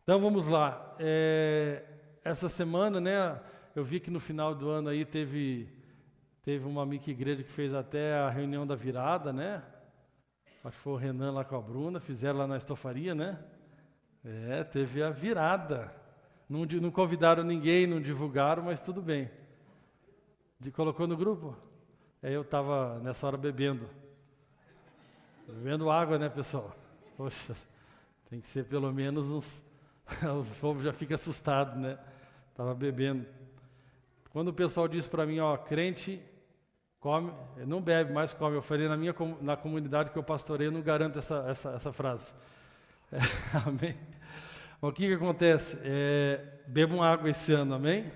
Então vamos lá. Essa semana, né, eu vi que no final do ano aí teve uma amiga igreja que fez até a reunião da virada, né? Acho que foi o Renan lá com a Bruna, fizeram lá na estofaria, né? Teve a virada. Não convidaram ninguém, não divulgaram, mas tudo bem. Colocou no grupo? Eu estava nessa hora bebendo água, né, pessoal? Poxa, tem que ser pelo menos uns... Os povos já ficam assustados, né? Estava bebendo. Quando o pessoal disse para mim, ó, crente come, não bebe, mas come. Eu falei na comunidade que eu pastorei, eu não garanto essa frase. Amém? O que acontece? Bebam água esse ano, amém?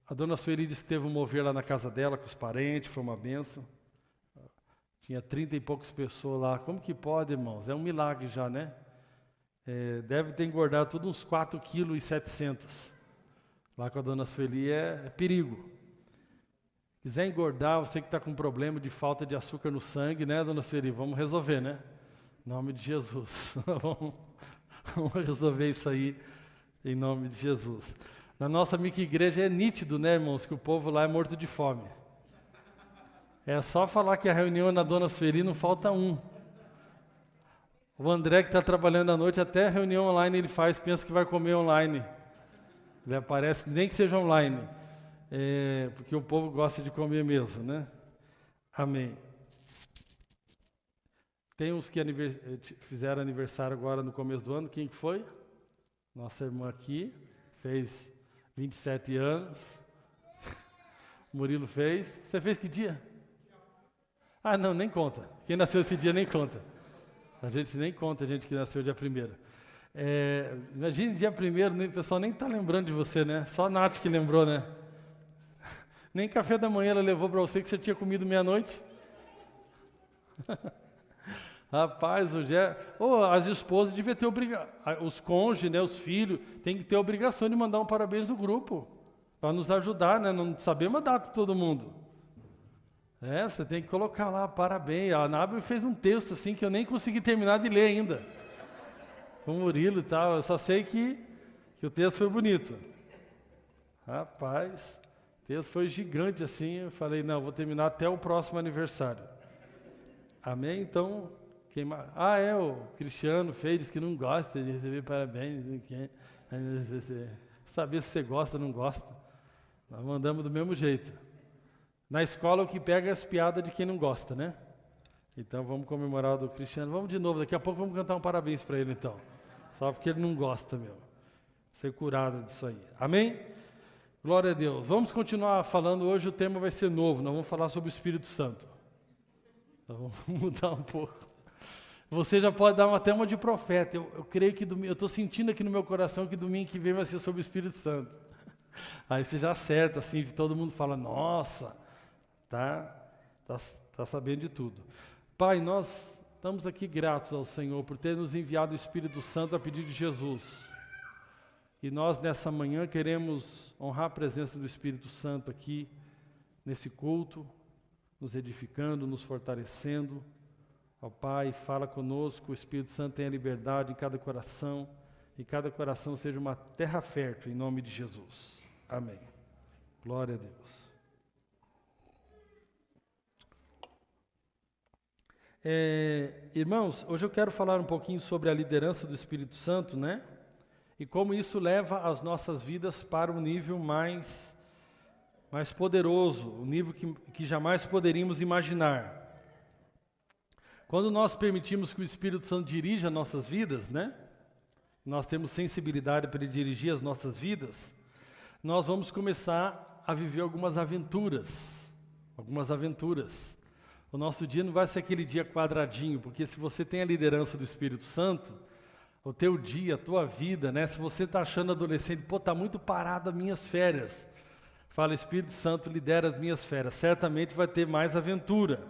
A dona Sueli disse que teve um mover lá na casa dela, com os parentes, foi uma bênção. Tinha 30 e poucas pessoas lá. Como que pode, irmãos? É um milagre já, né? Deve ter engordado tudo uns 4,7 kg. Lá com a dona Sueli é perigo. Quiser engordar, você que está com problema de falta de açúcar no sangue, né, dona Sueli? Vamos resolver, né? Em nome de Jesus. Vamos resolver isso aí, em nome de Jesus. Na nossa amiga igreja é nítido, né, irmãos, que o povo lá é morto de fome. É só falar que a reunião é na dona Sueli, não falta um. O André, que está trabalhando à noite, até a reunião online ele faz, pensa que vai comer online. Ele aparece, nem que seja online. Porque o povo gosta de comer mesmo, né? Amém. Tem uns que fizeram aniversário agora no começo do ano. Quem que foi? Nossa irmã aqui, fez 27 anos. Murilo fez. Você fez que dia? Ah, não, nem conta. Quem nasceu esse dia nem conta. A gente nem conta, a gente que nasceu dia 1º. Imagine dia 1º, o pessoal nem está lembrando de você, né? Só a Nath que lembrou, né? Nem café da manhã ela levou para você que você tinha comido meia-noite. Rapaz, as esposas deviam ter obrigação, os cônjuges, né, os filhos, tem que ter a obrigação de mandar um parabéns do grupo, para nos ajudar, né? Não sabemos a data de todo mundo. Você tem que colocar lá, parabéns. A Anábel fez um texto assim que eu nem consegui terminar de ler ainda. Com o Murilo e tal, eu só sei que o texto foi bonito. Rapaz, o texto foi gigante assim, eu falei, não, vou terminar até o próximo aniversário. Amém? Então, o Cristiano fez, diz que não gosta de receber parabéns. Saber se você gosta ou não gosta. Nós mandamos do mesmo jeito. Na escola o que pega é as piadas de quem não gosta, né? Então vamos comemorar o do Cristiano. Vamos de novo, daqui a pouco vamos cantar um parabéns para ele então. Só porque ele não gosta, meu. Ser curado disso aí. Amém? Glória a Deus. Vamos continuar falando. Hoje o tema vai ser novo. Nós vamos falar sobre o Espírito Santo. Então, vamos mudar um pouco. Você já pode dar até uma de profeta. Eu creio que eu estou sentindo aqui no meu coração que domingo que vem vai ser sobre o Espírito Santo. Aí você já acerta, assim, todo mundo fala, nossa, tá sabendo de tudo. Pai, nós estamos aqui gratos ao Senhor por ter nos enviado o Espírito Santo a pedido de Jesus. E nós nessa manhã queremos honrar a presença do Espírito Santo aqui, nesse culto, nos edificando, nos fortalecendo. Ó Pai, fala conosco, o Espírito Santo tenha liberdade em cada coração, e cada coração seja uma terra fértil, em nome de Jesus. Amém. Glória a Deus. Irmãos, hoje eu quero falar um pouquinho sobre a liderança do Espírito Santo, né? E como isso leva as nossas vidas para um nível mais poderoso, um nível que jamais poderíamos imaginar. Quando nós permitimos que o Espírito Santo dirija as nossas vidas, né? Nós temos sensibilidade para ele dirigir as nossas vidas, nós vamos começar a viver algumas aventuras. O nosso dia não vai ser aquele dia quadradinho, porque se você tem a liderança do Espírito Santo, o teu dia, a tua vida, né? Se você está achando adolescente, está muito parado as minhas férias. Fala, Espírito Santo, lidera as minhas férias. Certamente vai ter mais aventura.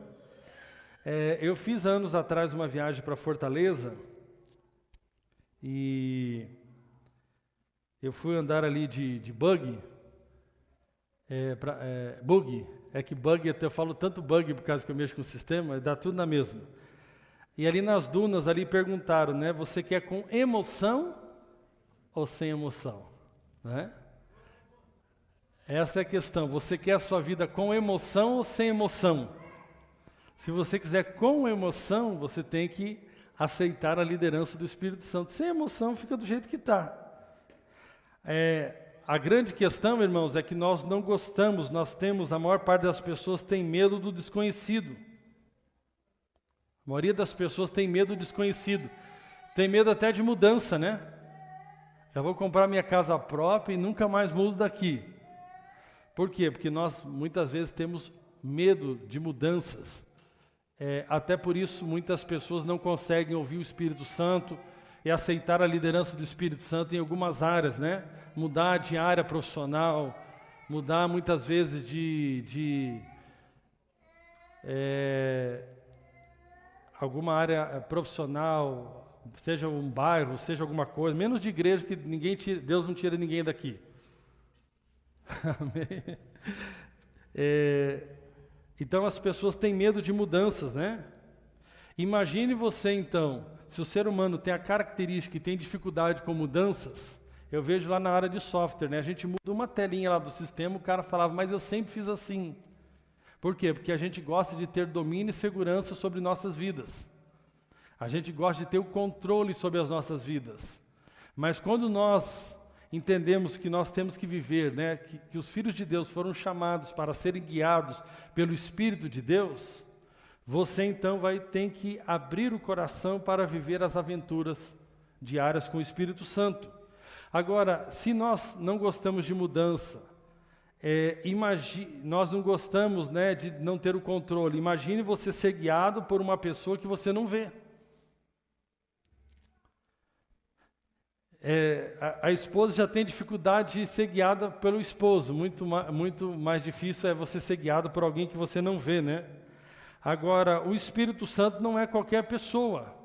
Eu fiz anos atrás uma viagem para Fortaleza e eu fui andar ali de buggy. Buggy. É que buggy, eu falo tanto buggy por causa que eu mexo com o sistema, dá tudo na mesma. E ali nas dunas ali perguntaram, né? Você quer com emoção ou sem emoção? Né? Essa é a questão. Você quer a sua vida com emoção ou sem emoção? Se você quiser com emoção, você tem que aceitar a liderança do Espírito Santo. Sem emoção, fica do jeito que está. A grande questão, irmãos, é que nós não gostamos, a maior parte das pessoas tem medo do desconhecido. A maioria das pessoas tem medo do desconhecido. Tem medo até de mudança, né? Já vou comprar minha casa própria e nunca mais mudo daqui. Por quê? Porque nós muitas vezes temos medo de mudanças. Até por isso muitas pessoas não conseguem ouvir o Espírito Santo e aceitar a liderança do Espírito Santo em algumas áreas, né? Mudar de área profissional, mudar muitas vezes de alguma área profissional, seja um bairro, seja alguma coisa, menos de igreja, que Deus não tira ninguém daqui. Amém? Então as pessoas têm medo de mudanças, né? Imagine você então, se o ser humano tem a característica e tem dificuldade com mudanças, eu vejo lá na área de software, né? A gente muda uma telinha lá do sistema, o cara falava, mas eu sempre fiz assim. Por quê? Porque a gente gosta de ter domínio e segurança sobre nossas vidas. A gente gosta de ter o controle sobre as nossas vidas. Mas quando nós entendemos que nós temos que viver, né, que os filhos de Deus foram chamados para serem guiados pelo Espírito de Deus, você então vai ter que abrir o coração para viver as aventuras diárias com o Espírito Santo. Agora, se nós não gostamos de mudança, nós não gostamos, né, de não ter o controle, imagine você ser guiado por uma pessoa que você não vê. A esposa já tem dificuldade de ser guiada pelo esposo, muito mais difícil é você ser guiado por alguém que você não vê, né? Agora, o Espírito Santo não é qualquer pessoa.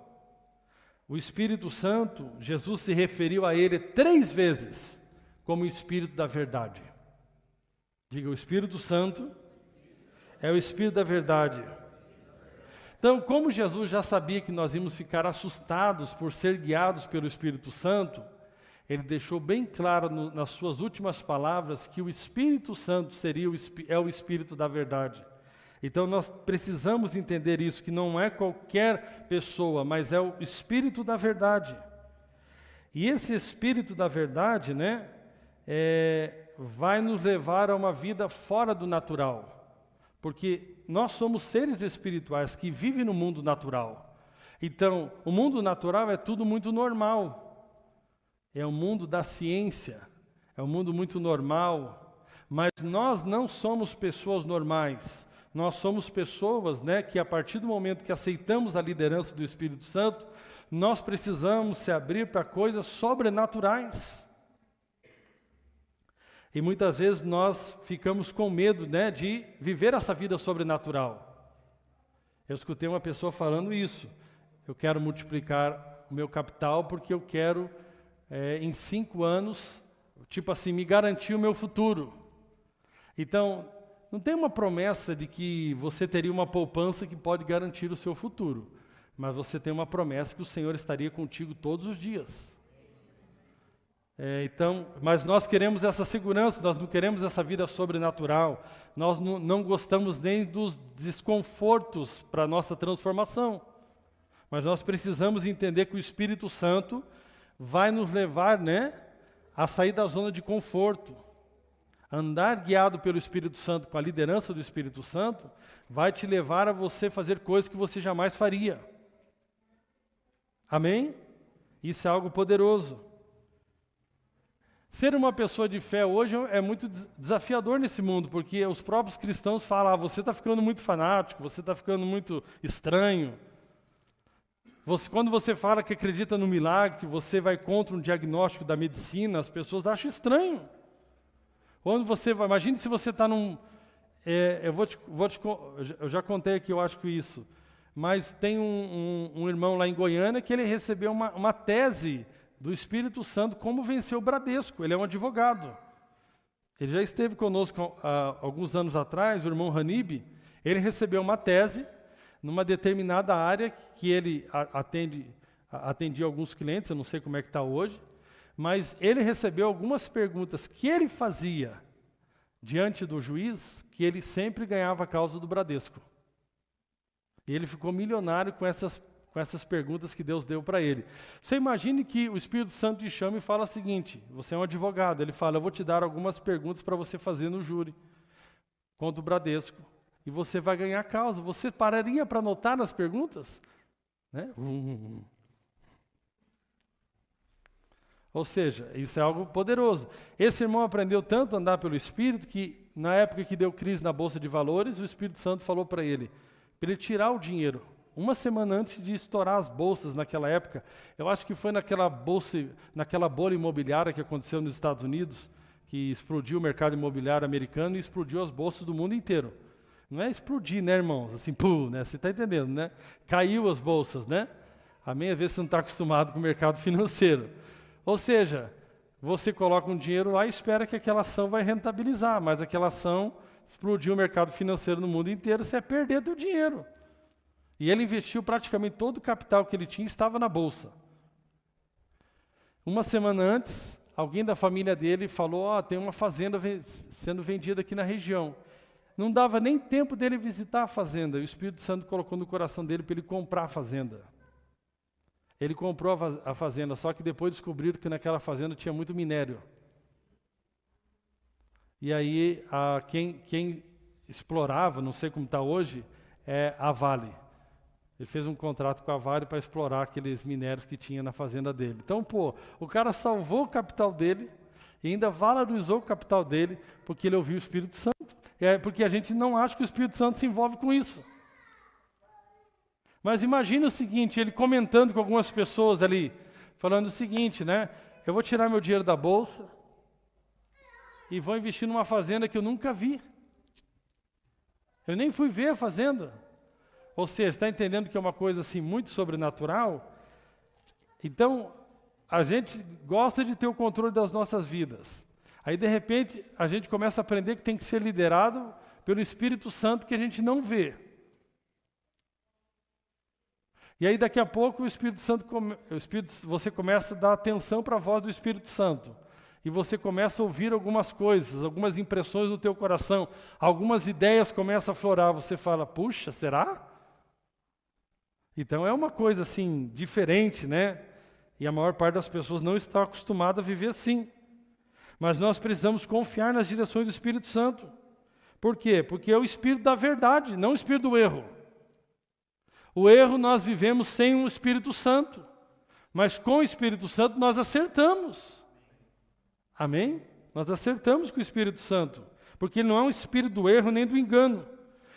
O Espírito Santo, Jesus se referiu a ele 3 vezes como o Espírito da verdade. Diga, o Espírito Santo é o Espírito da verdade. Então, como Jesus já sabia que nós íamos ficar assustados por ser guiados pelo Espírito Santo, ele deixou bem claro nas suas últimas palavras que o Espírito Santo é o Espírito da verdade. Então, nós precisamos entender isso, que não é qualquer pessoa, mas é o Espírito da verdade. E esse Espírito da verdade, né, vai nos levar a uma vida fora do natural. Porque nós somos seres espirituais que vivem no mundo natural. Então, o mundo natural é tudo muito normal. É o mundo da ciência, é um mundo muito normal. Mas nós não somos pessoas normais. Nós somos pessoas, né, que a partir do momento que aceitamos a liderança do Espírito Santo, nós precisamos se abrir para coisas sobrenaturais. E muitas vezes nós ficamos com medo, né, de viver essa vida sobrenatural. Eu escutei uma pessoa falando isso. Eu quero multiplicar o meu capital porque eu quero, em 5 anos, tipo assim, me garantir o meu futuro. Então, não tem uma promessa de que você teria uma poupança que pode garantir o seu futuro. Mas você tem uma promessa que o Senhor estaria contigo todos os dias. Mas nós queremos essa segurança, nós não queremos essa vida sobrenatural, nós não gostamos nem dos desconfortos para a nossa transformação, mas nós precisamos entender que o Espírito Santo vai nos levar, né, a sair da zona de conforto. Andar guiado pelo Espírito Santo, com a liderança do Espírito Santo, vai te levar a você fazer coisas que você jamais faria. Amém? Isso é algo poderoso. Ser uma pessoa de fé hoje é muito desafiador nesse mundo, porque os próprios cristãos falam, você está ficando muito fanático, você está ficando muito estranho. Quando você fala que acredita no milagre, que você vai contra um diagnóstico da medicina, as pessoas acham estranho. Quando você vai, imagine se você está num... eu já contei aqui, eu acho que isso, mas tem um irmão lá em Goiânia que ele recebeu uma tese do Espírito Santo, como vencer o Bradesco. Ele é um advogado. Ele já esteve conosco há alguns anos atrás, o irmão Hanib. Ele recebeu uma tese, numa determinada área que ele atendia alguns clientes, eu não sei como é que está hoje, mas ele recebeu algumas perguntas que ele fazia diante do juiz, que ele sempre ganhava a causa do Bradesco. E ele ficou milionário com essas perguntas que Deus deu para ele. Você imagine que o Espírito Santo te chama e fala o seguinte, você é um advogado, ele fala, eu vou te dar algumas perguntas para você fazer no júri, contra o Bradesco, e você vai ganhar a causa. Você pararia para anotar nas perguntas? Né? Ou seja, isso é algo poderoso. Esse irmão aprendeu tanto a andar pelo Espírito que, na época que deu crise na Bolsa de Valores, o Espírito Santo falou para ele tirar o dinheiro. Uma semana antes de estourar as bolsas naquela época, eu acho que foi naquela bolha imobiliária que aconteceu nos Estados Unidos, que explodiu o mercado imobiliário americano e explodiu as bolsas do mundo inteiro. Não é explodir, né, irmãos? Assim, pum, né? Você está entendendo, né? Caiu as bolsas, né? Amém? Às vezes você não está acostumado com o mercado financeiro. Ou seja, você coloca um dinheiro lá e espera que aquela ação vai rentabilizar, mas aquela ação explodiu o mercado financeiro no mundo inteiro, você vai perder do dinheiro. E ele investiu praticamente todo o capital que ele tinha, estava na bolsa. Uma semana antes, alguém da família dele falou, tem uma fazenda sendo vendida aqui na região. Não dava nem tempo dele visitar a fazenda, e o Espírito Santo colocou no coração dele para ele comprar a fazenda. Ele comprou a fazenda, só que depois descobriram que naquela fazenda tinha muito minério. E aí, quem explorava, não sei como está hoje, é a Vale. Ele fez um contrato com a Vale para explorar aqueles minérios que tinha na fazenda dele. Então, o cara salvou o capital dele e ainda valorizou o capital dele porque ele ouviu o Espírito Santo. Porque a gente não acha que o Espírito Santo se envolve com isso. Mas imagine o seguinte, ele comentando com algumas pessoas ali, falando o seguinte, né? Eu vou tirar meu dinheiro da bolsa e vou investir numa fazenda que eu nunca vi. Eu nem fui ver a fazenda. Ou seja, está entendendo que é uma coisa assim muito sobrenatural? Então, a gente gosta de ter o controle das nossas vidas. Aí, de repente, a gente começa a aprender que tem que ser liderado pelo Espírito Santo que a gente não vê. E aí, daqui a pouco, você começa a dar atenção para a voz do Espírito Santo. E você começa a ouvir algumas coisas, algumas impressões no teu coração, algumas ideias começam a florar. Você fala, puxa, será? Então é uma coisa assim, diferente, né? E a maior parte das pessoas não está acostumada a viver assim. Mas nós precisamos confiar nas direções do Espírito Santo. Por quê? Porque é o Espírito da verdade, não o Espírito do erro. O erro nós vivemos sem o Espírito Santo. Mas com o Espírito Santo nós acertamos. Amém? Nós acertamos com o Espírito Santo. Porque ele não é um espírito do erro nem do engano.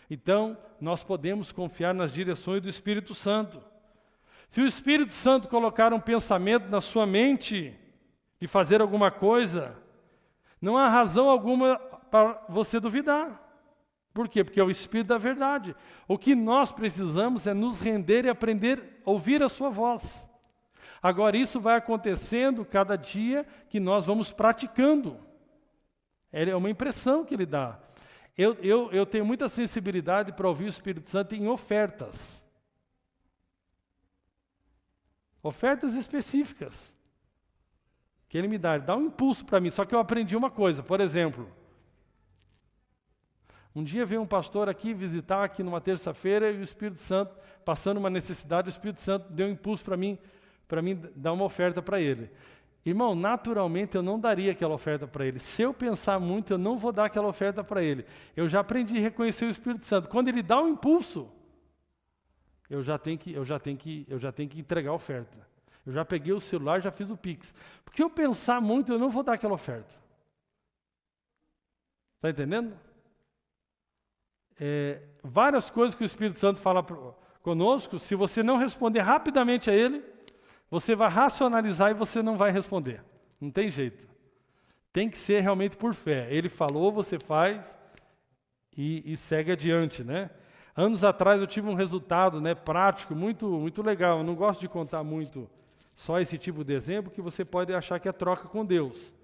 Então, nós podemos confiar nas direções do Espírito Santo. Se o Espírito Santo colocar um pensamento na sua mente de fazer alguma coisa, não há razão alguma para você duvidar. Por quê? Porque é o Espírito da verdade. O que nós precisamos é nos render e aprender a ouvir a sua voz. Agora, isso vai acontecendo cada dia que nós vamos praticando. É uma impressão que ele dá. Eu tenho muita sensibilidade para ouvir o Espírito Santo em ofertas. Ofertas específicas. Que ele me dá. Ele dá um impulso para mim. Só que eu aprendi uma coisa. Por exemplo, um dia veio um pastor aqui visitar aqui numa terça-feira e o Espírito Santo, passando uma necessidade, o Espírito Santo deu um impulso para mim dar uma oferta para ele. Irmão, naturalmente eu não daria aquela oferta para ele. Se eu pensar muito, eu não vou dar aquela oferta para ele. Eu já aprendi a reconhecer o Espírito Santo. Quando ele dá um impulso, eu já tenho que entregar a oferta. Eu já peguei o celular, já fiz o Pix. Porque eu pensar muito, eu não vou dar aquela oferta. Está entendendo? Várias coisas que o Espírito Santo fala conosco, se você não responder rapidamente a ele, você vai racionalizar e você não vai responder. Não tem jeito. Tem que ser realmente por fé. Ele falou, você faz e segue adiante, né? Anos atrás eu tive um resultado, né, prático, muito, muito legal. Eu não gosto de contar muito só esse tipo de exemplo, que você pode achar que é troca com Deus.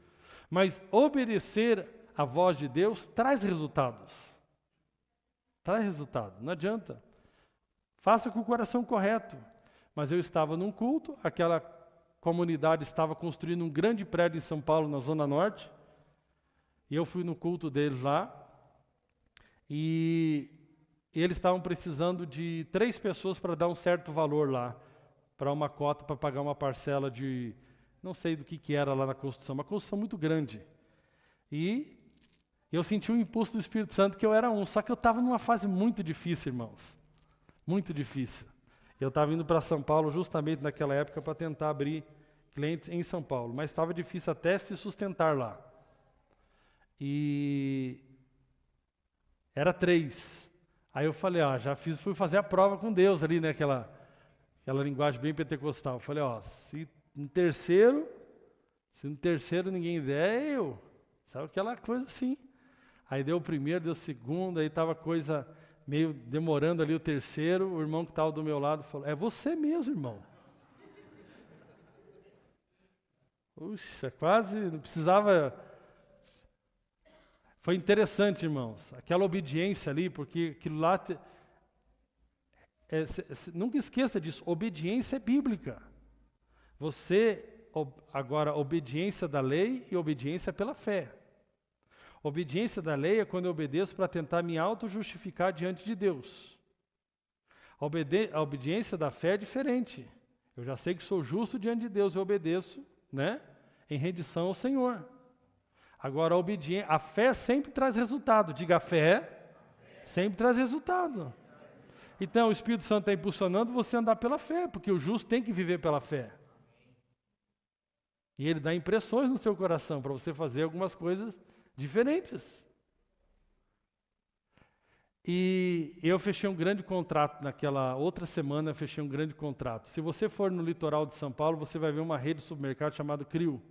Mas obedecer à voz de Deus traz resultados. Traz resultado, não adianta. Faça com o coração correto. Mas eu estava num culto, aquela comunidade estava construindo um grande prédio em São Paulo, na Zona Norte, e eu fui no culto deles lá, e eles estavam precisando de 3 pessoas para dar um certo valor lá, para uma cota, para pagar uma parcela de, não sei do que era lá na construção, uma construção muito grande. E eu senti o impulso do Espírito Santo que eu era só que eu estava numa fase muito difícil, irmãos, muito difícil. Eu estava indo para São Paulo justamente naquela época para tentar abrir clientes em São Paulo, mas estava difícil até se sustentar lá. E era 3. Aí eu falei, fui fazer a prova com Deus ali, né? Aquela linguagem bem pentecostal. Eu falei, se no terceiro ninguém der, eu. Sabe aquela coisa assim. Aí deu o primeiro, deu o segundo, aí estava coisa meio demorando ali o terceiro. O irmão que estava do meu lado falou, é você mesmo, irmão. Puxa, quase, não precisava. Foi interessante, irmãos, aquela obediência ali, porque aquilo lá. Nunca esqueça disso, obediência é bíblica. Agora, obediência da lei e obediência pela fé. Obediência da lei é quando eu obedeço para tentar me auto-justificar diante de Deus. A obediência da fé é diferente. Eu já sei que sou justo diante de Deus, eu obedeço, né, em rendição ao Senhor. Agora, a fé sempre traz resultado. Diga, a fé sempre traz resultado. Então, o Espírito Santo está impulsionando você a andar pela fé, porque o justo tem que viver pela fé. E ele dá impressões no seu coração para você fazer algumas coisas diferentes. E eu fechei um grande contrato naquela outra semana, eu fechei um grande contrato. Se você for no litoral de São Paulo, você vai ver uma rede de supermercado chamada CRIO.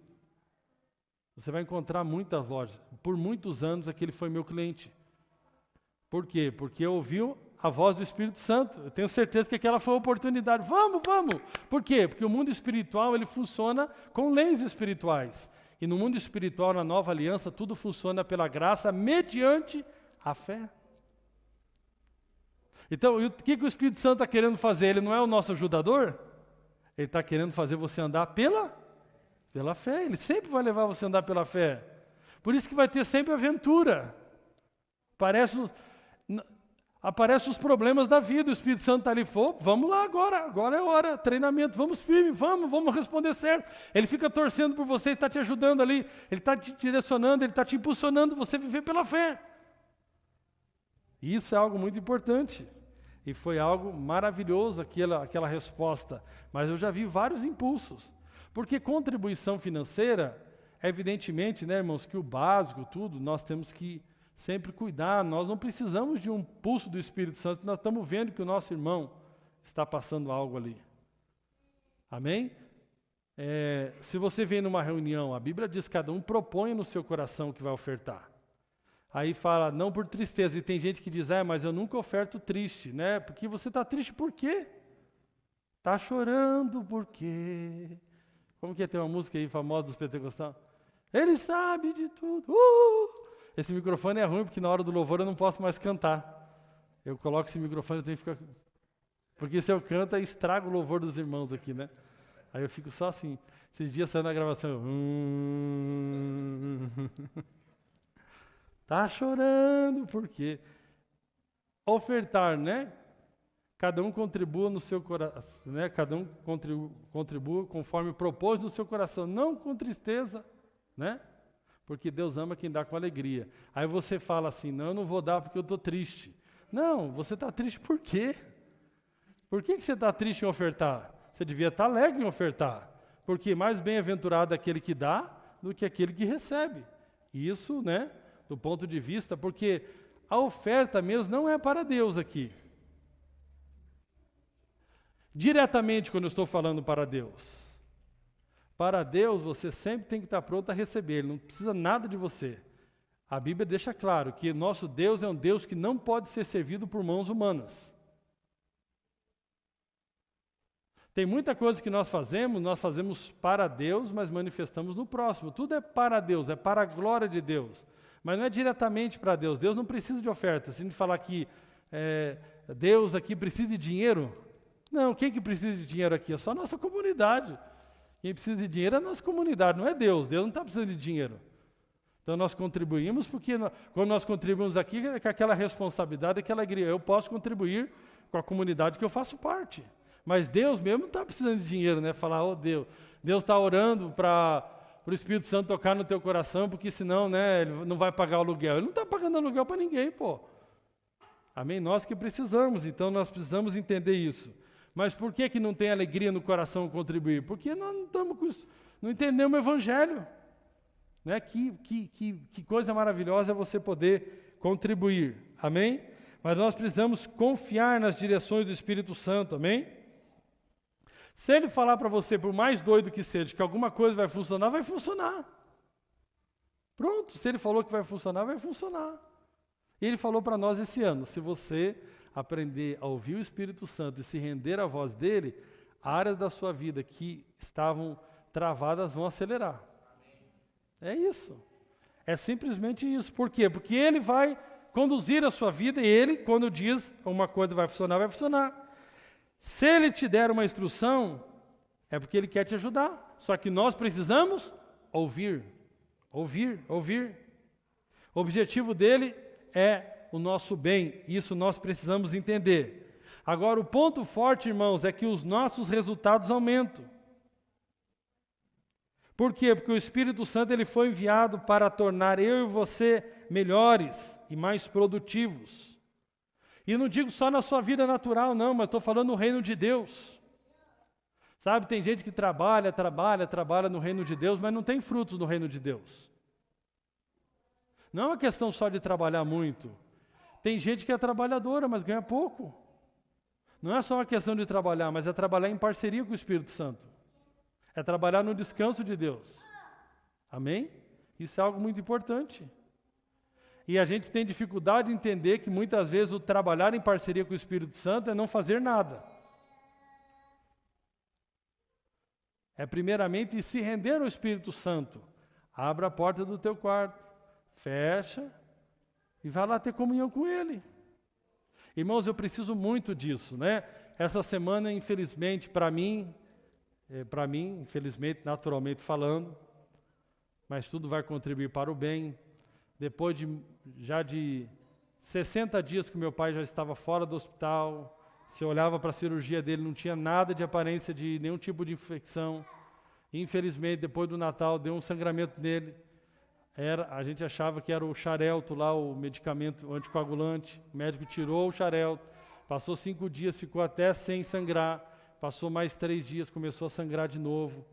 Você vai encontrar muitas lojas. Por muitos anos aquele foi meu cliente. Por quê? Porque eu ouvi a voz do Espírito Santo. Eu tenho certeza que aquela foi a oportunidade. Vamos! Por quê? Porque o mundo espiritual ele funciona com leis espirituais. E no mundo espiritual, na nova aliança, tudo funciona pela graça mediante a fé. Então, o que o Espírito Santo está querendo fazer? Ele não é o nosso ajudador? Ele está querendo fazer você andar pela fé. Ele sempre vai levar você a andar pela fé. Por isso que vai ter sempre aventura. Aparecem os problemas da vida. O Espírito Santo está ali, vamos lá agora é hora, treinamento, vamos firme, vamos responder certo. Ele fica torcendo por você, ele está te ajudando ali, ele está te direcionando, ele está te impulsionando você a viver pela fé. E isso é algo muito importante. E foi algo maravilhoso aquela resposta. Mas eu já vi vários impulsos. Porque contribuição financeira, evidentemente, né, irmãos, que o básico, tudo, nós temos que sempre cuidar. Nós não precisamos de um impulso do Espírito Santo, nós estamos vendo que o nosso irmão está passando algo ali. Amém? Se você vem numa reunião, a Bíblia diz que cada um propõe no seu coração o que vai ofertar. Aí fala, não por tristeza. E tem gente que diz, mas eu nunca oferto triste, né? Porque você está triste por quê? Está chorando por quê? Como que é? Tem uma música aí famosa dos pentecostais? Ele sabe de tudo. Esse microfone é ruim, porque na hora do louvor eu não posso mais cantar. Eu coloco esse microfone, eu tenho que ficar... Porque se eu canto, aí estrago o louvor dos irmãos aqui, né? Aí eu fico só assim. Esses dias saindo na gravação, Tá chorando, por quê? Ofertar, né? Cada um contribua no seu coração, né? Cada um contribua conforme propôs no seu coração, não com tristeza, né? Porque Deus ama quem dá com alegria. Aí você fala assim, não, eu não vou dar porque eu estou triste. Não, você está triste por quê? Por que você está triste em ofertar? Você devia estar alegre em ofertar. Porque mais bem-aventurado é aquele que dá do que aquele que recebe. Isso, né? Do ponto de vista, porque a oferta mesmo não é para Deus aqui. Diretamente quando eu estou falando para Deus. Para Deus você sempre tem que estar pronto a receber, Ele não precisa nada de você. A Bíblia deixa claro que nosso Deus é um Deus que não pode ser servido por mãos humanas. Tem muita coisa que nós fazemos para Deus, mas manifestamos no próximo. Tudo é para Deus, é para a glória de Deus. Mas não é diretamente para Deus. Deus não precisa de oferta. Se a gente falar que Deus aqui precisa de dinheiro? Não, quem que precisa de dinheiro aqui? É só a nossa comunidade. Quem precisa de dinheiro é a nossa comunidade, não é Deus. Deus não está precisando de dinheiro. Então nós contribuímos porque quando nós contribuímos aqui, é com aquela responsabilidade, aquela alegria. Eu posso contribuir com a comunidade que eu faço parte. Mas Deus mesmo não está precisando de dinheiro, né? Falar, oh Deus está orando para o Espírito Santo tocar no teu coração, porque senão, né, ele não vai pagar o aluguel. Ele não está pagando aluguel para ninguém, pô. Amém? Nós que precisamos, então nós precisamos entender isso. Mas por que não tem alegria no coração contribuir? Porque nós não estamos com isso, não entendemos o Evangelho. Né? Que coisa maravilhosa é você poder contribuir. Amém? Mas nós precisamos confiar nas direções do Espírito Santo. Amém? Se ele falar para você, por mais doido que seja, que alguma coisa vai funcionar, vai funcionar. Pronto, se ele falou que vai funcionar, vai funcionar. E ele falou para nós esse ano, se você aprender a ouvir o Espírito Santo e se render à voz dele, áreas da sua vida que estavam travadas vão acelerar. É isso. É simplesmente isso. Por quê? Porque ele vai conduzir a sua vida e ele, quando diz uma coisa vai funcionar, vai funcionar. Se ele te der uma instrução, é porque ele quer te ajudar. Só que nós precisamos ouvir. Ouvir, ouvir. O objetivo dele é o nosso bem. Isso nós precisamos entender. Agora, o ponto forte, irmãos, é que os nossos resultados aumentam. Por quê? Porque o Espírito Santo ele foi enviado para tornar eu e você melhores e mais produtivos. E não digo só na sua vida natural, não, mas estou falando no reino de Deus. Sabe, tem gente que trabalha no reino de Deus, mas não tem frutos no reino de Deus. Não é uma questão só de trabalhar muito. Tem gente que é trabalhadora, mas ganha pouco. Não é só uma questão de trabalhar, mas é trabalhar em parceria com o Espírito Santo. É trabalhar no descanso de Deus. Amém? Isso é algo muito importante. E a gente tem dificuldade de entender que muitas vezes o trabalhar em parceria com o Espírito Santo é não fazer nada. É primeiramente se render ao Espírito Santo. Abra a porta do teu quarto, fecha e vai lá ter comunhão com Ele. Irmãos, eu preciso muito disso, né? Essa semana, infelizmente, para mim, infelizmente, naturalmente falando, mas tudo vai contribuir para o bem. Depois de 60 dias que meu pai já estava fora do hospital, se olhava para a cirurgia dele, não tinha nada de aparência de nenhum tipo de infecção. Infelizmente, depois do Natal, deu um sangramento nele. A gente achava que era o Xarelto lá, o medicamento o anticoagulante. O médico tirou o Xarelto, passou 5 dias, ficou até sem sangrar. Passou mais 3 dias, começou a sangrar de novo.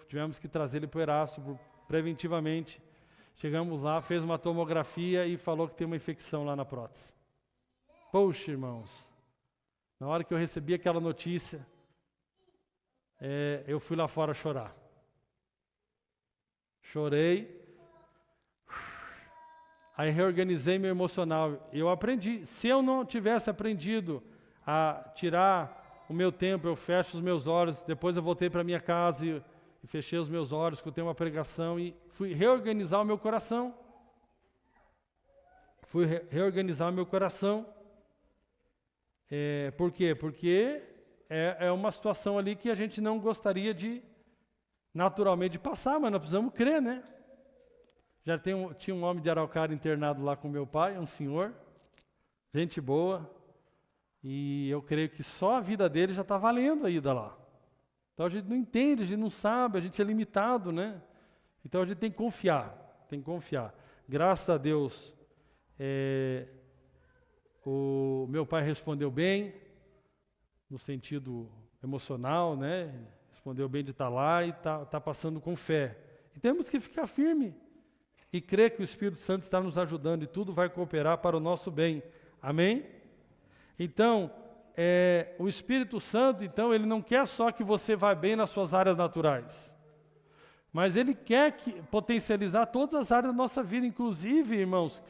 Tivemos que trazer ele para o Erasto preventivamente. Chegamos lá, fez uma tomografia e falou que tem uma infecção lá na prótese. Poxa, irmãos, na hora que eu recebi aquela notícia, eu fui lá fora chorar. Chorei, aí reorganizei meu emocional. Eu aprendi. Se eu não tivesse aprendido a tirar o meu tempo, eu fecho os meus olhos, depois eu voltei para minha casa e fechei os meus olhos, escutei uma pregação e fui reorganizar o meu coração. Por quê? Porque é uma situação ali que a gente não gostaria de, naturalmente, de passar, mas nós precisamos crer, né? Tinha um homem de Araucária internado lá com meu pai, um senhor, gente boa, e eu creio que só a vida dele já está valendo a ida lá. Então a gente não entende, a gente não sabe, a gente é limitado, né? Então a gente tem que confiar, Graças a Deus, o meu pai respondeu bem, no sentido emocional, né? Respondeu bem de estar lá e está passando com fé. E temos que ficar firme e crer que o Espírito Santo está nos ajudando e tudo vai cooperar para o nosso bem. Amém? Então, o Espírito Santo, então, ele não quer só que você vá bem nas suas áreas naturais, mas ele quer potencializar todas as áreas da nossa vida, inclusive, irmãos,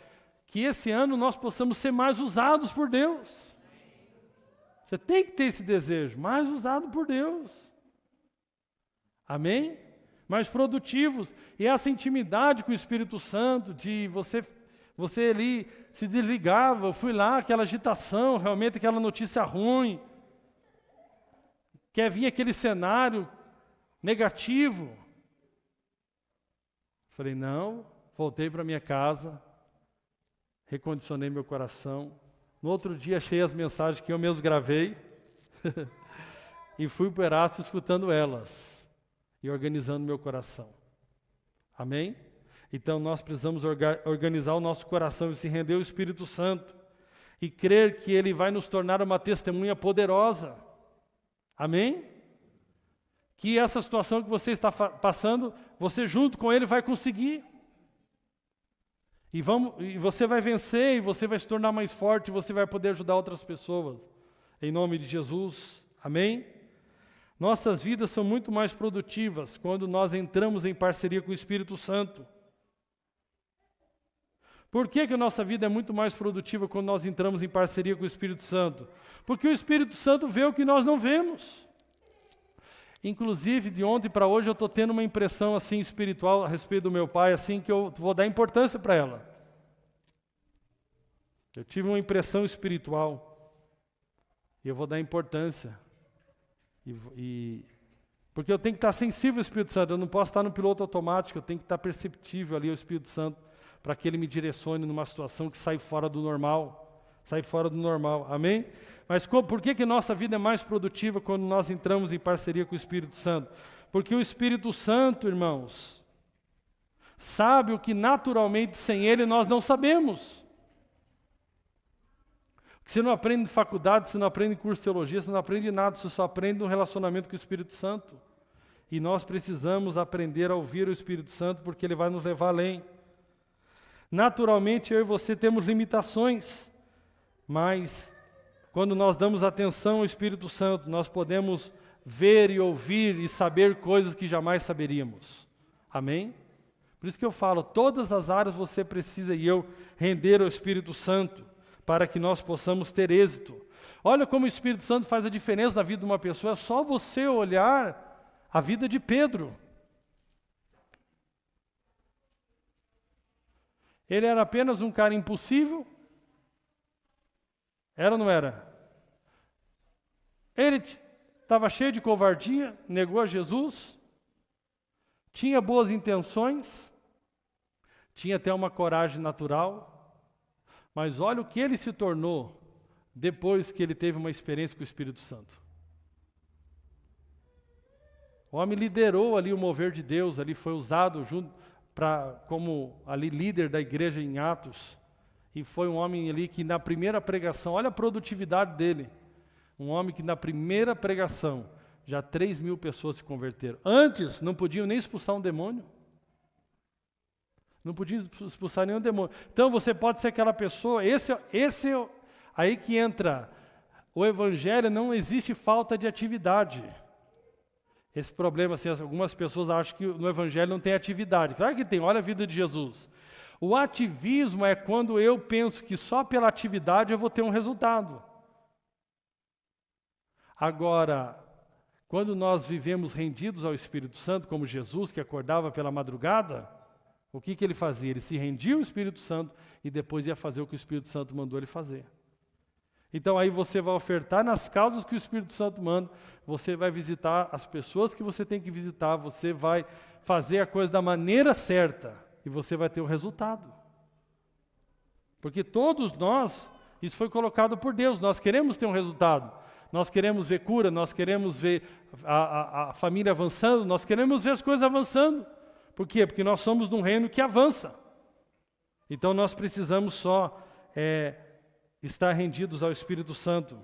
que esse ano nós possamos ser mais usados por Deus. Você tem que ter esse desejo, mais usado por Deus. Amém? Mais produtivos. E essa intimidade com o Espírito Santo, de você Você ali se desligava, eu fui lá, aquela agitação, realmente aquela notícia ruim. Quer vir aquele cenário negativo. Falei, não, voltei para minha casa, recondicionei meu coração. No outro dia achei as mensagens que eu mesmo gravei e fui para o Erasto escutando elas e organizando meu coração. Amém? Então nós precisamos organizar o nosso coração e se render ao Espírito Santo e crer que Ele vai nos tornar uma testemunha poderosa. Amém? Que essa situação que você está passando, você junto com Ele vai conseguir. E você vai vencer, e você vai se tornar mais forte, e você vai poder ajudar outras pessoas. Em nome de Jesus. Amém? Nossas vidas são muito mais produtivas quando nós entramos em parceria com o Espírito Santo. Por que a nossa vida é muito mais produtiva quando nós entramos em parceria com o Espírito Santo? Porque o Espírito Santo vê o que nós não vemos. Inclusive, de ontem para hoje, eu estou tendo uma impressão assim espiritual a respeito do meu pai, assim que eu vou dar importância para ela. Eu tive uma impressão espiritual e eu vou dar importância. Porque eu tenho que estar sensível ao Espírito Santo, eu não posso estar no piloto automático, eu tenho que estar perceptível ali ao Espírito Santo, para que Ele me direcione numa situação que sai fora do normal. Sai fora do normal, amém? Mas por que nossa vida é mais produtiva quando nós entramos em parceria com o Espírito Santo? Porque o Espírito Santo, irmãos, sabe o que naturalmente sem Ele nós não sabemos. Você não aprende em faculdade, você não aprende em curso de teologia, você não aprende nada, você só aprende no relacionamento com o Espírito Santo. E nós precisamos aprender a ouvir o Espírito Santo, porque Ele vai nos levar além. Naturalmente, eu e você temos limitações, mas quando nós damos atenção ao Espírito Santo, nós podemos ver e ouvir e saber coisas que jamais saberíamos. Amém? Por isso que eu falo, todas as áreas você precisa e eu render ao Espírito Santo, para que nós possamos ter êxito. Olha como o Espírito Santo faz a diferença na vida de uma pessoa, é só você olhar a vida de Pedro. Ele era apenas um cara impossível? Era ou não era? Ele estava cheio de covardia, negou a Jesus, tinha boas intenções, tinha até uma coragem natural, mas olha o que ele se tornou depois que ele teve uma experiência com o Espírito Santo. O homem liderou ali o mover de Deus, ali foi usado como ali líder da igreja em Atos, e foi um homem ali que na primeira pregação, olha a produtividade dele, um homem que na primeira pregação, já 3.000 pessoas se converteram. Antes não podiam nem expulsar um demônio. Não podia expulsar nenhum demônio. Então você pode ser aquela pessoa, aí que entra o Evangelho, não existe falta de atividade. Esse problema, assim, algumas pessoas acham que no Evangelho não tem atividade. Claro que tem, olha a vida de Jesus. O ativismo é quando eu penso que só pela atividade eu vou ter um resultado. Agora, quando nós vivemos rendidos ao Espírito Santo, como Jesus, que acordava pela madrugada, o que ele fazia? Ele se rendia ao Espírito Santo e depois ia fazer o que o Espírito Santo mandou ele fazer. Então aí você vai ofertar nas causas que o Espírito Santo manda, você vai visitar as pessoas que você tem que visitar, você vai fazer a coisa da maneira certa e você vai ter o resultado. Porque todos nós, isso foi colocado por Deus, nós queremos ter um resultado. Nós queremos ver cura, nós queremos ver a família avançando, nós queremos ver as coisas avançando. Por quê? Porque nós somos de um reino que avança. Então nós precisamos só estar rendidos ao Espírito Santo.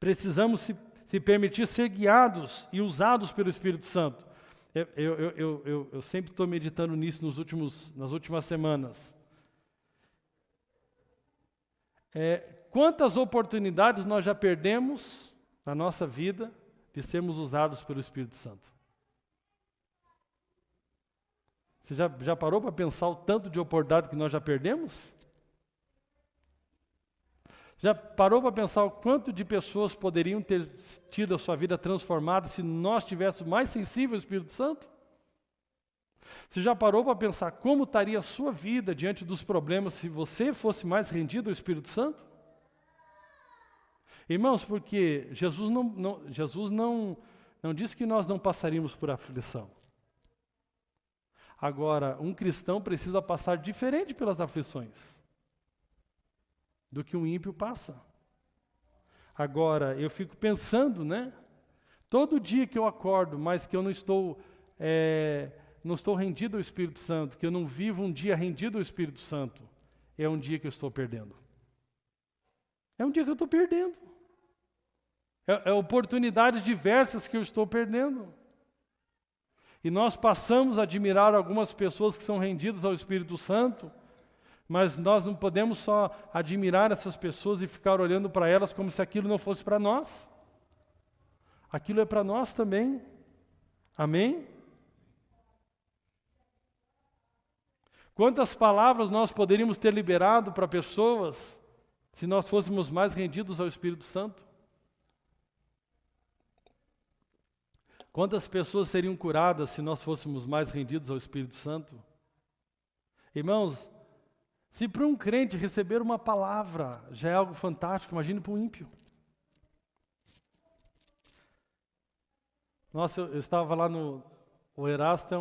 Precisamos se permitir ser guiados e usados pelo Espírito Santo. Eu sempre estou meditando nisso nas últimas semanas. Quantas oportunidades nós já perdemos na nossa vida de sermos usados pelo Espírito Santo? Você já parou para pensar o tanto de oportunidade que nós já perdemos? Já parou para pensar o quanto de pessoas poderiam ter tido a sua vida transformada se nós tivéssemos mais sensível ao Espírito Santo? Você já parou para pensar como estaria a sua vida diante dos problemas se você fosse mais rendido ao Espírito Santo? Irmãos, porque Jesus não disse que nós não passaríamos por aflição. Agora, um cristão precisa passar diferente pelas aflições do que um ímpio passa. Agora, eu fico pensando, né? Todo dia que eu acordo, mas que eu não estou rendido ao Espírito Santo, que eu não vivo um dia rendido ao Espírito Santo, é um dia que eu estou perdendo. É um dia que eu estou perdendo. É oportunidades diversas que eu estou perdendo. E nós passamos a admirar algumas pessoas que são rendidas ao Espírito Santo, mas nós não podemos só admirar essas pessoas e ficar olhando para elas como se aquilo não fosse para nós. Aquilo é para nós também. Amém? Quantas palavras nós poderíamos ter liberado para pessoas se nós fôssemos mais rendidos ao Espírito Santo? Quantas pessoas seriam curadas se nós fôssemos mais rendidos ao Espírito Santo? Irmãos, se para um crente receber uma palavra já é algo fantástico, imagine para um ímpio. Nossa, eu estava lá o Erasto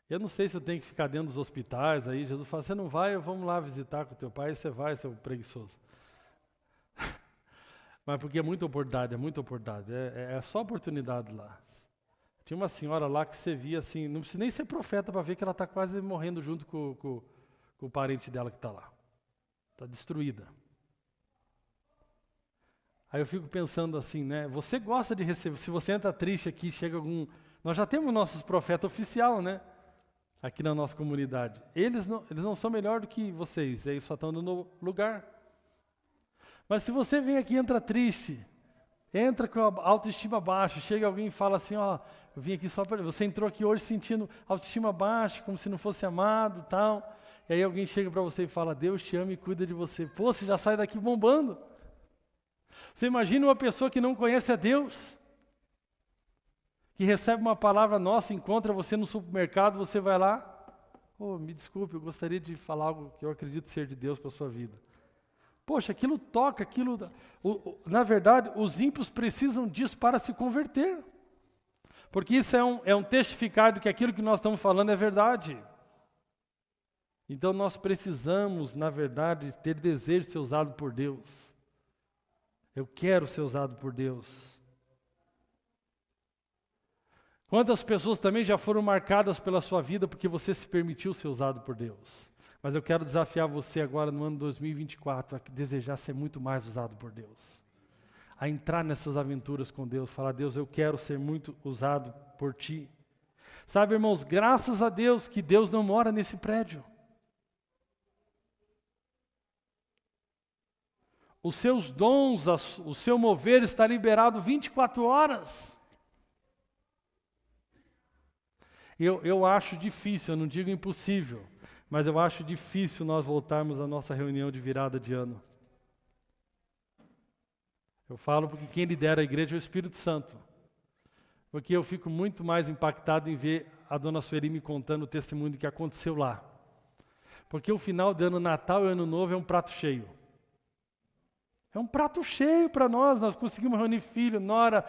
eu não sei se eu tenho que ficar dentro dos hospitais, aí Jesus fala, você não vai, vamos lá visitar com o teu pai, aí você vai, seu preguiçoso. Mas porque é muita oportunidade, é só oportunidade lá. Tinha uma senhora lá que você via assim, não precisa nem ser profeta para ver que ela está quase morrendo junto com o parente dela que está lá. Está destruída. Aí eu fico pensando assim, né? Você gosta de receber, se você entra triste aqui, chega algum... Nós já temos nossos profetas oficial, né? Aqui na nossa comunidade. Eles não são melhor do que vocês, eles só estão no lugar. Mas se você vem aqui e entra triste, entra com a autoestima baixa, chega alguém e fala assim, ó, eu vim aqui só para... Você entrou aqui hoje sentindo autoestima baixa, como se não fosse amado e tal. E aí alguém chega para você e fala, Deus te ama e cuida de você. Pô, você já sai daqui bombando. Você imagina uma pessoa que não conhece a Deus, que recebe uma palavra nossa, encontra você no supermercado, você vai lá, me desculpe, eu gostaria de falar algo que eu acredito ser de Deus para a sua vida. Poxa, aquilo toca, na verdade, os ímpios precisam disso para se converter. Porque isso é um testificado de que aquilo que nós estamos falando é verdade. Então nós precisamos, na verdade, ter desejo de ser usado por Deus. Eu quero ser usado por Deus. Quantas pessoas também já foram marcadas pela sua vida porque você se permitiu ser usado por Deus? Mas eu quero desafiar você agora no ano 2024 a desejar ser muito mais usado por Deus. A entrar nessas aventuras com Deus, falar, Deus, eu quero ser muito usado por Ti. Sabe, irmãos, graças a Deus que Deus não mora nesse prédio. Os seus dons, o seu mover está liberado 24 horas. Eu acho difícil, eu não digo impossível, mas eu acho difícil nós voltarmos à nossa reunião de virada de ano. Eu falo porque quem lidera a igreja é o Espírito Santo. Porque eu fico muito mais impactado em ver a dona Sueli me contando o testemunho do que aconteceu lá. Porque o final de ano, Natal e Ano Novo é um prato cheio. É um prato cheio para nós conseguimos reunir filho, nora,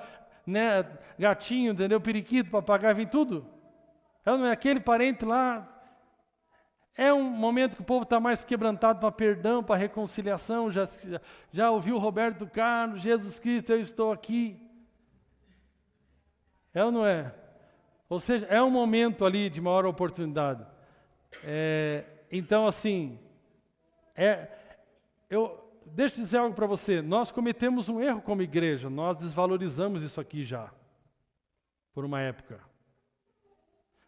né, gatinho, entendeu? Periquito, papagaio, vem tudo. Não é aquele parente lá. É um momento que o povo está mais quebrantado para perdão, para reconciliação. Já ouviu o Roberto Carlos, Jesus Cristo, eu estou aqui. É ou não é? Ou seja, é um momento ali de maior oportunidade. Então, assim, deixa eu dizer algo para você. Nós cometemos um erro como igreja. Nós desvalorizamos isso aqui já, por uma época.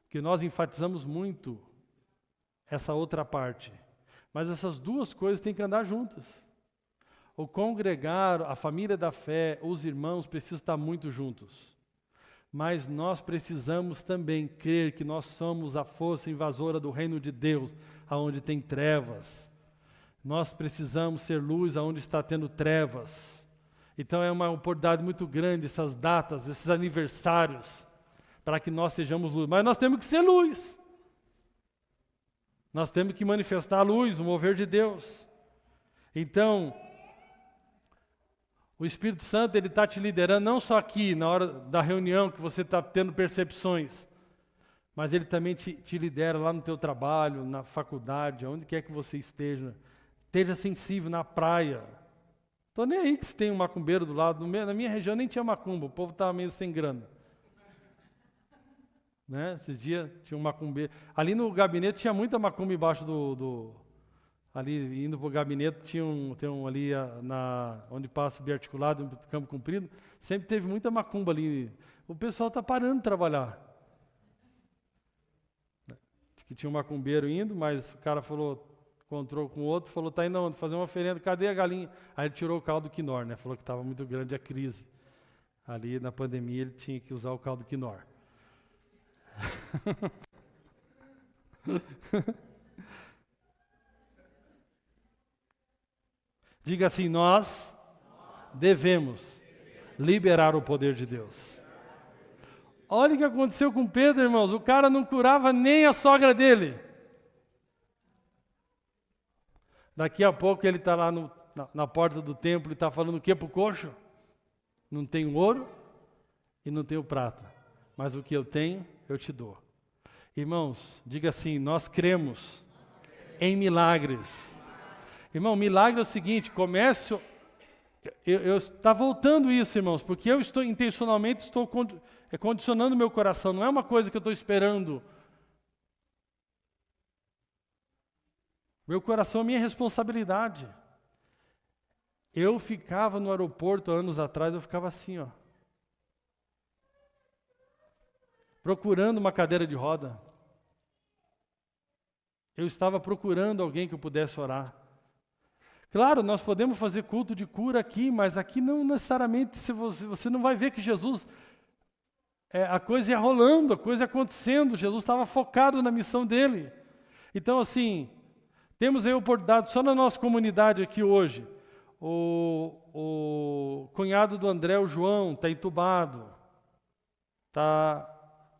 Porque nós enfatizamos muito essa outra parte. Mas essas duas coisas têm que andar juntas. O congregar, a família da fé, os irmãos precisam estar muito juntos. Mas nós precisamos também crer que nós somos a força invasora do reino de Deus, aonde tem trevas. Nós precisamos ser luz aonde está tendo trevas. Então é uma oportunidade muito grande essas datas, esses aniversários, para que nós sejamos luz. Mas nós temos que ser luz. Nós temos que manifestar a luz, o mover de Deus. Então, o Espírito Santo, ele está te liderando, não só aqui, na hora da reunião, que você está tendo percepções, mas ele também te lidera lá no teu trabalho, na faculdade, onde quer que você esteja. Esteja sensível, na praia. Estou nem aí que se tem um macumbeiro do lado. Na minha região nem tinha macumba, o povo estava meio sem grana. Né? Esses dias tinha um macumbeiro. Ali no gabinete tinha muita macumba embaixo ali indo para o gabinete, tem um ali onde passa o biarticulado, no Campo Comprido, sempre teve muita macumba ali. O pessoal está parando de trabalhar. Diz que tinha um macumbeiro indo, mas o cara falou, encontrou com o outro, falou, está indo onde? Fazer uma oferenda, cadê a galinha? Aí ele tirou o caldo quinor, né? Falou que estava muito grande a crise. Ali na pandemia ele tinha que usar o caldo quinor. Diga assim, nós devemos liberar o poder de Deus. Olha o que aconteceu com Pedro, irmãos. O cara não curava nem a sogra dele. Daqui a pouco ele está lá na porta do templo e está falando o que para o coxo? Não tenho ouro e não tenho prata, mas o que eu tenho, eu te dou. Irmãos, diga assim, nós cremos em milagres. Irmão, milagre é o seguinte, comércio, está voltando isso, irmãos, porque eu intencionalmente estou condicionando meu coração, não é uma coisa que eu estou esperando. Meu coração é minha responsabilidade. Eu ficava no aeroporto, anos atrás, eu ficava assim, ó. Procurando uma cadeira de roda. Eu estava procurando alguém que eu pudesse orar. Claro, nós podemos fazer culto de cura aqui, mas aqui não necessariamente, você não vai ver que Jesus, a coisa ia rolando, a coisa ia acontecendo, Jesus estava focado na missão dele. Então assim, temos aí a oportunidade, só na nossa comunidade aqui hoje, o cunhado do André, o João, está entubado, está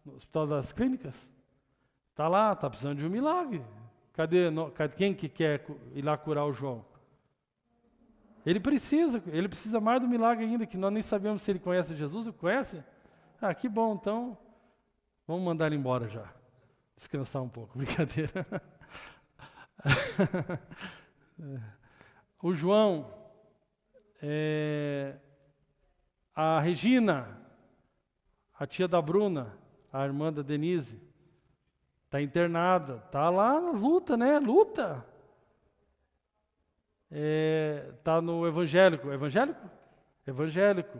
no Hospital das Clínicas, está lá, está precisando de um milagre. Cadê quem que quer ir lá curar o João? Ele precisa mais do milagre ainda, que nós nem sabemos se ele conhece Jesus, ou conhece? Ah, que bom, então vamos mandar ele embora já. Descansar um pouco, brincadeira. O João, a Regina, a tia da Bruna, a irmã da Denise, está internada, está lá na luta, né? Luta. Está no evangélico. Evangélico.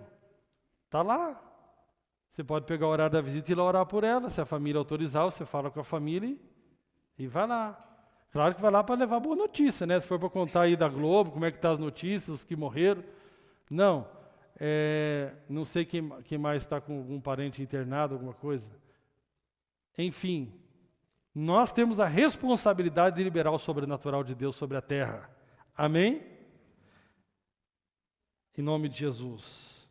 Está lá. Você pode pegar o horário da visita e ir lá orar por ela. Se a família autorizar, você fala com a família e vai lá. Claro que vai lá para levar boa notícia, né? Se for para contar aí da Globo, como é que está as notícias, os que morreram. Não. Não sei quem mais está com algum parente internado, alguma coisa. Enfim, nós temos a responsabilidade de liberar o sobrenatural de Deus sobre a terra. Amém? Em nome de Jesus.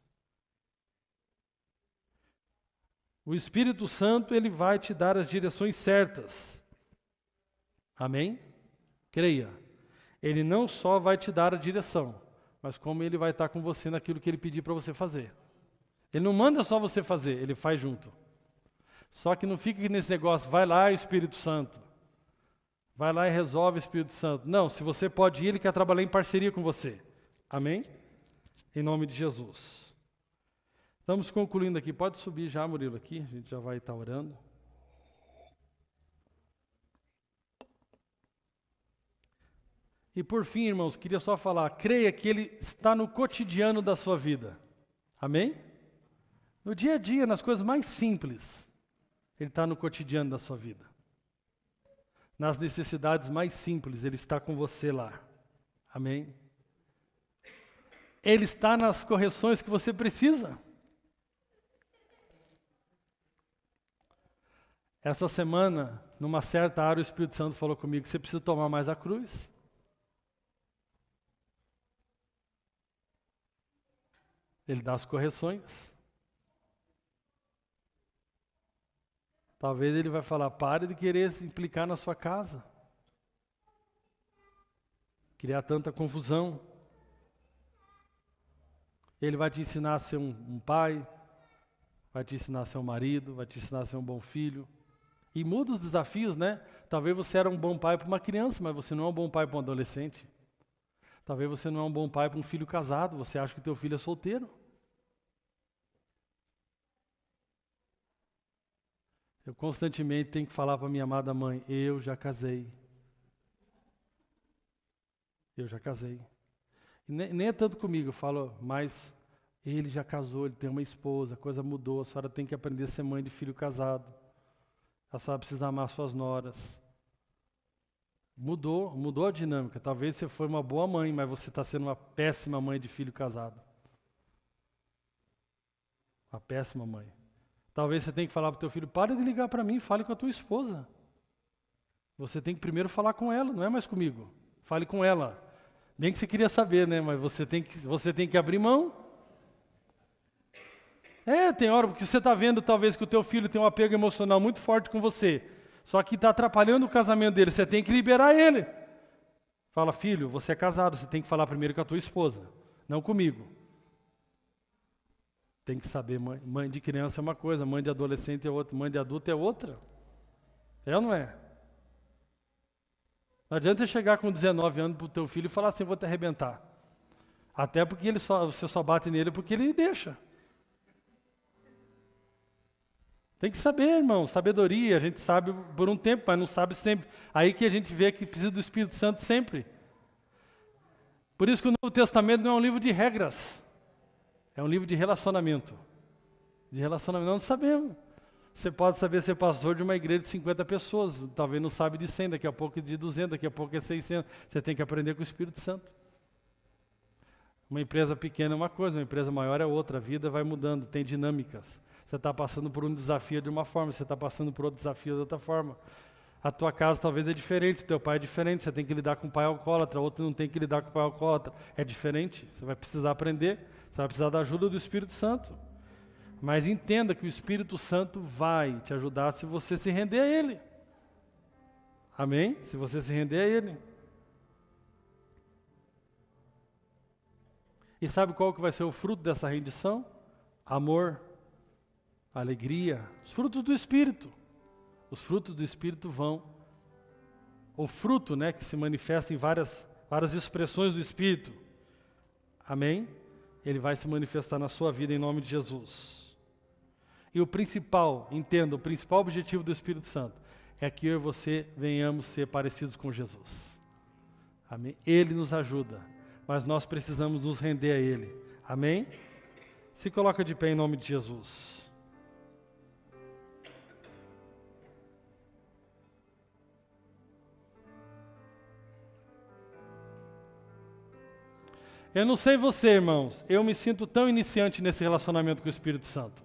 O Espírito Santo, ele vai te dar as direções certas. Amém? Creia. Ele não só vai te dar a direção, mas como ele vai estar com você naquilo que ele pedir para você fazer. Ele não manda só você fazer, ele faz junto. Só que não fique nesse negócio, vai lá, Espírito Santo. Vai lá e resolve, Espírito Santo. Não, se você pode ir, ele quer trabalhar em parceria com você. Amém? Em nome de Jesus. Estamos concluindo aqui. Pode subir já, Murilo, aqui. A gente já vai estar orando. E por fim, irmãos, queria só falar, creia que ele está no cotidiano da sua vida. Amém? No dia a dia, nas coisas mais simples, ele está no cotidiano da sua vida. Nas necessidades mais simples, ele está com você lá. Amém? Ele está nas correções que você precisa. Essa semana, numa certa área, o Espírito Santo falou comigo que você precisa tomar mais a cruz. Ele dá as correções. Talvez ele vai falar, pare de querer se implicar na sua casa. criar tanta confusão. Ele vai te ensinar a ser um pai, vai te ensinar a ser um marido, vai te ensinar a ser um bom filho. E muda os desafios, né? Talvez você era um bom pai para uma criança, mas você não é um bom pai para um adolescente. Talvez você não é um bom pai para um filho casado, você acha que teu filho é solteiro. Eu constantemente tenho que falar para minha amada mãe, eu já casei. Eu já casei. E nem é tanto comigo, eu falo, mas ele já casou, ele tem uma esposa, a coisa mudou, a senhora tem que aprender a ser mãe de filho casado. A senhora precisa amar suas noras. Mudou a dinâmica. Talvez você foi uma boa mãe, mas você está sendo uma péssima mãe de filho casado. Uma péssima mãe. Talvez você tenha que falar para o teu filho, pare de ligar para mim, fale com a tua esposa. Você tem que primeiro falar com ela, não é mais comigo. Fale com ela. Nem que você queria saber, né? Mas você tem que abrir mão. Tem hora que você está vendo talvez que o teu filho tem um apego emocional muito forte com você. Só que está atrapalhando o casamento dele, você tem que liberar ele. Fala, filho, você é casado, você tem que falar primeiro com a tua esposa, não comigo. Tem que saber, mãe de criança é uma coisa, mãe de adolescente é outra, mãe de adulto é outra. É ou não é? Não adianta você chegar com 19 anos para o teu filho e falar assim, vou te arrebentar. Até porque você só bate nele porque ele deixa. Tem que saber, irmão, sabedoria, a gente sabe por um tempo, mas não sabe sempre. Aí que a gente vê que precisa do Espírito Santo sempre. Por isso que o Novo Testamento não é um livro de regras, é um livro de relacionamento. De relacionamento, nós não sabemos. Você pode saber ser pastor de uma igreja de 50 pessoas, talvez não sabe de 100, daqui a pouco de 200, daqui a pouco é 600. Você tem que aprender com o Espírito Santo. Uma empresa pequena é uma coisa, uma empresa maior é outra, a vida vai mudando, tem dinâmicas. Você está passando por um desafio de uma forma, você está passando por outro desafio de outra forma. A tua casa talvez é diferente, o teu pai é diferente, você tem que lidar com o pai alcoólatra, outro não tem que lidar com o pai alcoólatra. É diferente, você vai precisar aprender, você vai precisar da ajuda do Espírito Santo. Mas entenda que o Espírito Santo vai te ajudar se você se render a Ele. Amém? Se você se render a Ele. E sabe qual que vai ser o fruto dessa rendição? Amor. Alegria, os frutos do Espírito. Os frutos do Espírito vão. O fruto, né, que se manifesta em várias expressões do Espírito. Amém? Ele vai se manifestar na sua vida em nome de Jesus. E o principal, entenda, o principal objetivo do Espírito Santo é que eu e você venhamos ser parecidos com Jesus. Amém? Ele nos ajuda, mas nós precisamos nos render a Ele. Amém? Se coloca de pé em nome de Jesus. Eu não sei você, irmãos, eu me sinto tão iniciante nesse relacionamento com o Espírito Santo.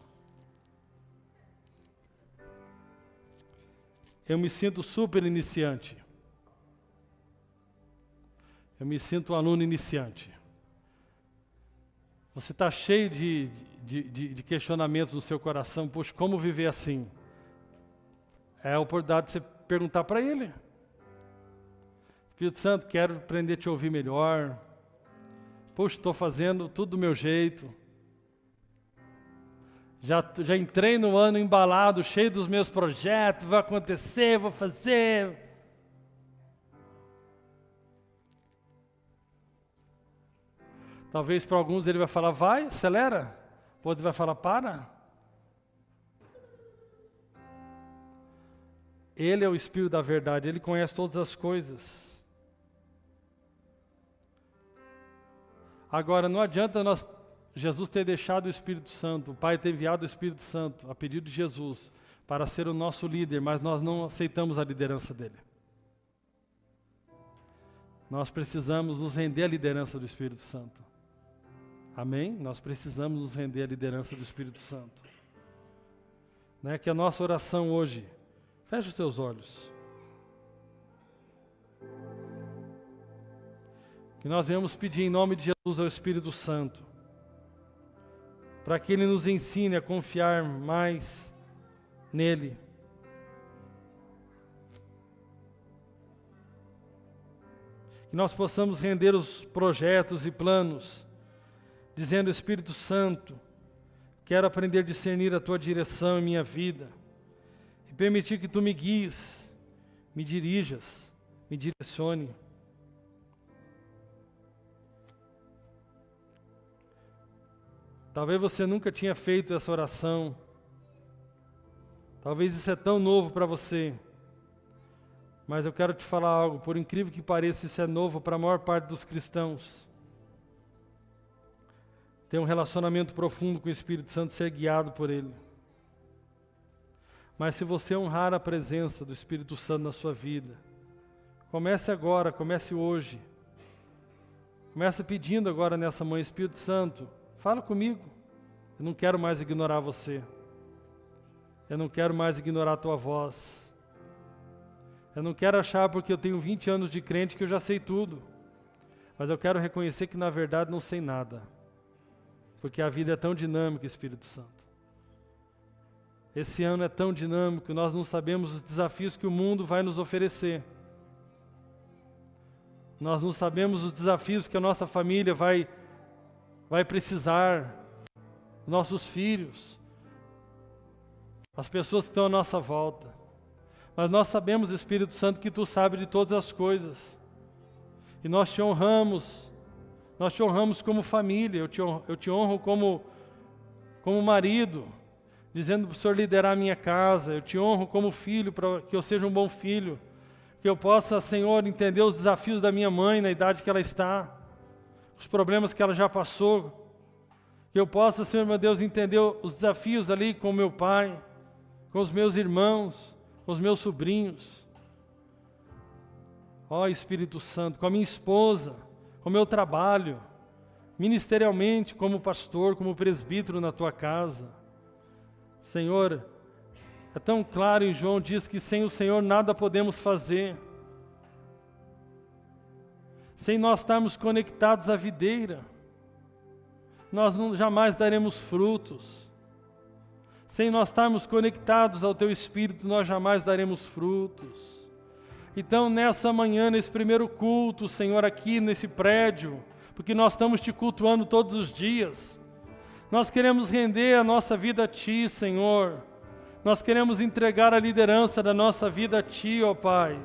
Eu me sinto super iniciante. Eu me sinto um aluno iniciante. Você está cheio de questionamentos no seu coração, poxa, como viver assim? É a oportunidade de você perguntar para Ele. Espírito Santo, quero aprender a te ouvir melhor. Poxa, estou fazendo tudo do meu jeito. Já entrei no ano embalado, cheio dos meus projetos, vai acontecer, vou fazer. Talvez para alguns ele vai falar, vai, acelera. Outro vai falar, para. Ele é o Espírito da verdade, Ele conhece todas as coisas. Agora, não adianta Jesus ter deixado o Espírito Santo, o Pai ter enviado o Espírito Santo, a pedido de Jesus, para ser o nosso líder, mas nós não aceitamos a liderança dele. Nós precisamos nos render à liderança do Espírito Santo. Amém? Nós precisamos nos render à liderança do Espírito Santo. Né? Que a nossa oração hoje, feche os seus olhos. Que nós venhamos pedir em nome de Jesus ao Espírito Santo, para que Ele nos ensine a confiar mais nele. Que nós possamos render os projetos e planos, dizendo: Espírito Santo, quero aprender a discernir a Tua direção em minha vida e permitir que Tu me guies, me dirijas, me direcione. Talvez você nunca tinha feito essa oração. Talvez isso é tão novo para você. Mas eu quero te falar algo, por incrível que pareça, isso é novo para a maior parte dos cristãos. Ter um relacionamento profundo com o Espírito Santo, ser guiado por Ele. Mas se você honrar a presença do Espírito Santo na sua vida, comece agora, comece hoje. Comece pedindo agora nessa manhã: Espírito Santo, fala comigo. Eu não quero mais ignorar você. Eu não quero mais ignorar a tua voz. Eu não quero achar porque eu tenho 20 anos de crente que eu já sei tudo. Mas eu quero reconhecer que na verdade não sei nada. Porque a vida é tão dinâmica, Espírito Santo. Esse ano é tão dinâmico, nós não sabemos os desafios que o mundo vai nos oferecer. Nós não sabemos os desafios que a nossa família vai precisar, nossos filhos, as pessoas que estão à nossa volta. Mas nós sabemos, Espírito Santo, que Tu sabes de todas as coisas. E nós te honramos como família, eu te honro como marido, dizendo para o Senhor liderar a minha casa. Eu te honro como filho, para que eu seja um bom filho, que eu possa, Senhor, entender os desafios da minha mãe na idade que ela está, os problemas que ela já passou, que eu possa, Senhor meu Deus, entender os desafios ali com o meu pai, com os meus irmãos, com os meus sobrinhos. Ó Espírito Santo, com a minha esposa, com o meu trabalho, ministerialmente, como pastor, como presbítero na Tua casa. Senhor, é tão claro em João, diz que sem o Senhor nada podemos fazer. Sem nós estarmos conectados à videira, nós jamais daremos frutos. Sem nós estarmos conectados ao Teu Espírito, nós jamais daremos frutos. Então, nessa manhã, nesse primeiro culto, Senhor, aqui nesse prédio, porque nós estamos Te cultuando todos os dias, nós queremos render a nossa vida a Ti, Senhor. Nós queremos entregar a liderança da nossa vida a Ti, ó Pai.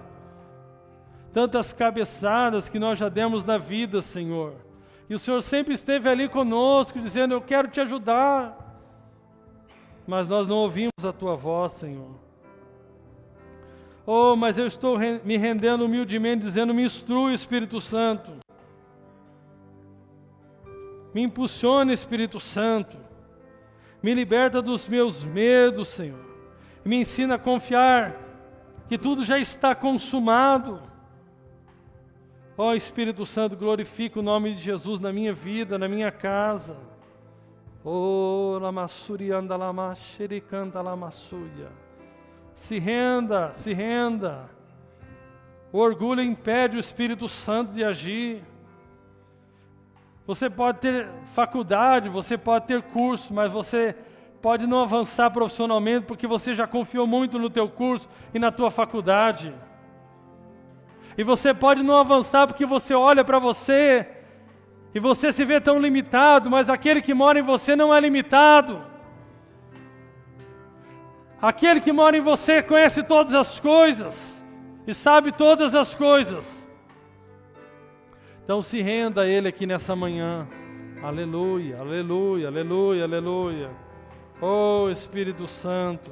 Tantas cabeçadas que nós já demos na vida, Senhor. E o Senhor sempre esteve ali conosco, dizendo: eu quero Te ajudar. Mas nós não ouvimos a Tua voz, Senhor. Oh, mas eu estou me rendendo humildemente, dizendo: me instrui, Espírito Santo. Me impulsiona, Espírito Santo. Me liberta dos meus medos, Senhor. Me ensina a confiar que tudo já está consumado. Ó Espírito Santo, glorifica o nome de Jesus na minha vida, na minha casa. Oh, lamassuri anda lamashiricanda lamassuia. Se renda, se renda. O orgulho impede o Espírito Santo de agir. Você pode ter faculdade, você pode ter curso, mas você pode não avançar profissionalmente porque você já confiou muito no teu curso e na tua faculdade. E você pode não avançar porque você olha para você e você se vê tão limitado, mas aquele que mora em você não é limitado. Aquele que mora em você conhece todas as coisas e sabe todas as coisas. Então se renda a Ele aqui nessa manhã. Aleluia, aleluia, aleluia, aleluia. Oh Espírito Santo.